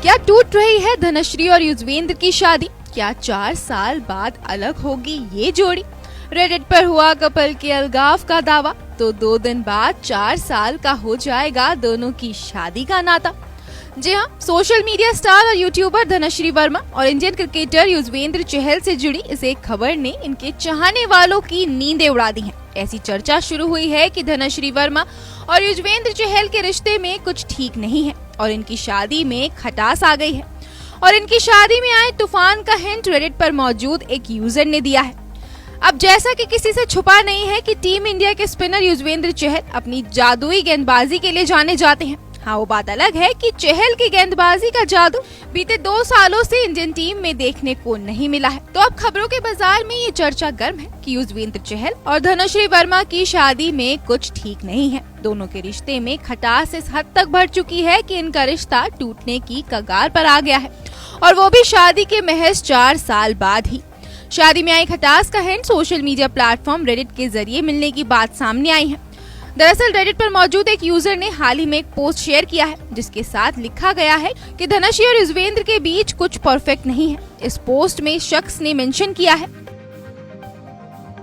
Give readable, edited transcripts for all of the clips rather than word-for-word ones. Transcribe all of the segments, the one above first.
क्या टूट रही है धनश्री और युजवेंद्र की शादी? क्या 4 साल बाद अलग होगी ये जोड़ी? रेडिट पर हुआ कपल के अलगाव का दावा, तो 2 दिन बाद 4 साल का हो जाएगा दोनों की शादी का नाता। जी हाँ, सोशल मीडिया स्टार और यूट्यूबर धनश्री वर्मा और इंडियन क्रिकेटर युजवेंद्र चहल से जुड़ी इस एक खबर ने इनके चाहने वालों की नींदें उड़ा दी हैं। ऐसी चर्चा शुरू हुई है कि धनश्री वर्मा और युजवेंद्र चहल के रिश्ते में कुछ ठीक नहीं है और इनकी शादी में खटास आ गई है। और इनकी शादी में आए तूफान का हिंट रेडिट पर मौजूद एक यूजर ने दिया है। अब जैसा कि किसी से छुपा नहीं है कि टीम इंडिया के स्पिनर युजवेंद्र चहल अपनी जादुई गेंदबाजी के लिए जाने जाते हैं। हाँ, वो बात अलग है कि चहल की गेंदबाजी का जादू बीते 2 सालों से इंडियन टीम में देखने को नहीं मिला है। तो अब खबरों के बाजार में ये चर्चा गर्म है कि युजवेंद्र चहल और धनश्री वर्मा की शादी में कुछ ठीक नहीं है। दोनों के रिश्ते में खटास इस हद तक बढ़ चुकी है कि इनका रिश्ता टूटने की कगार पर आ गया है, और वो भी शादी के महज 4 साल बाद ही। शादी में आई खटास का hint social media platform Reddit के जरिए मिलने की बात सामने आई है। दरअसल रेडिट पर मौजूद एक यूजर ने हाल ही में एक पोस्ट शेयर किया है, जिसके साथ लिखा गया है कि धनश्री और युजवेंद्र के बीच कुछ परफेक्ट नहीं है। इस पोस्ट में शख्स ने मेंशन किया है,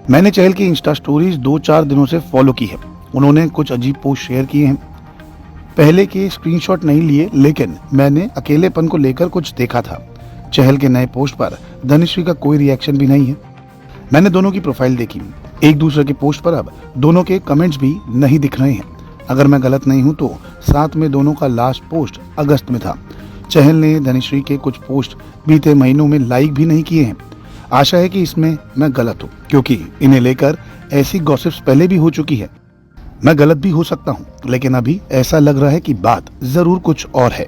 मैंने चहल की इंस्टा स्टोरीज 2-4 दिनों से फॉलो की है। उन्होंने कुछ अजीब पोस्ट शेयर किए हैं। पहले के स्क्रीनशॉट नहीं लिए, लेकिन मैंने अकेलेपन को लेकर कुछ देखा था। चहल के नए पोस्ट पर धनश्री का कोई रिएक्शन भी नहीं है। मैंने दोनों की प्रोफाइल देखी, एक दूसरे के पोस्ट पर अब दोनों के कमेंट्स भी नहीं दिख रहे हैं। अगर मैं गलत नहीं हूं तो साथ में दोनों का लास्ट पोस्ट अगस्त में था। चहल ने धनश्री के कुछ पोस्ट बीते महीनों में लाइक भी नहीं किए हैं। आशा है कि इसमें मैं गलत हूं, क्योंकि इन्हें लेकर ऐसी गॉसिप्स पहले भी हो चुकी है। मैं गलत भी हो सकता हूं, लेकिन अभी ऐसा लग रहा है कि बात जरूर कुछ और है।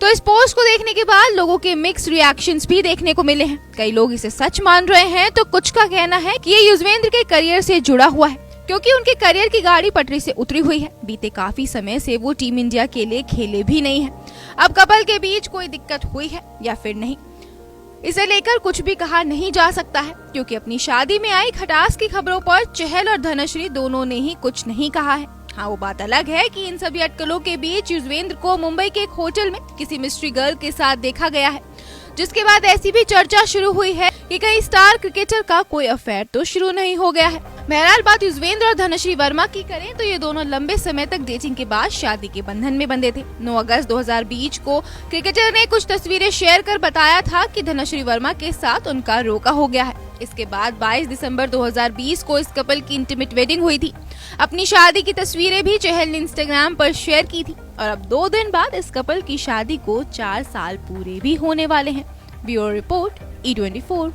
तो इस पोस्ट को देखने के बाद लोगों के मिक्स रिएक्शंस भी देखने को मिले हैं। कई लोग इसे सच मान रहे हैं, तो कुछ का कहना है कि ये युजवेंद्र के करियर से जुड़ा हुआ है, क्योंकि उनके करियर की गाड़ी पटरी से उतरी हुई है। बीते काफी समय से वो टीम इंडिया के लिए खेले भी नहीं है। अब कपल के बीच कोई दिक्कत हुई है या फिर नहीं, इसे लेकर कुछ भी कहा नहीं जा सकता है, क्योंकि अपनी शादी में आई खटास की खबरों पर चहल और धनश्री दोनों ने ही कुछ नहीं कहा है। हाँ, वो बात अलग है कि इन सभी अटकलों के बीच युजवेंद्र को मुंबई के एक होटल में किसी मिस्ट्री गर्ल के साथ देखा गया है, जिसके बाद ऐसी भी चर्चा शुरू हुई है कि कहीं स्टार क्रिकेटर का कोई अफेयर तो शुरू नहीं हो गया है। बहरहाल बात युजवेंद्र और धनश्री वर्मा की करें तो ये दोनों लंबे समय तक डेटिंग के बाद शादी के बंधन में बंधे थे। 9 अगस्त 2020 को क्रिकेटर ने कुछ तस्वीरें शेयर कर बताया था कि धनश्री वर्मा के साथ उनका रोका हो गया है। इसके बाद 22 दिसंबर 2020 को इस कपल की इंटीमेट वेडिंग हुई थी। अपनी शादी की तस्वीरें भी चहल ने इंस्टाग्राम पर शेयर की थी, और अब 2 दिन बाद इस कपल की शादी को 4 साल पूरे भी होने वाले हैं। Bureau report E24।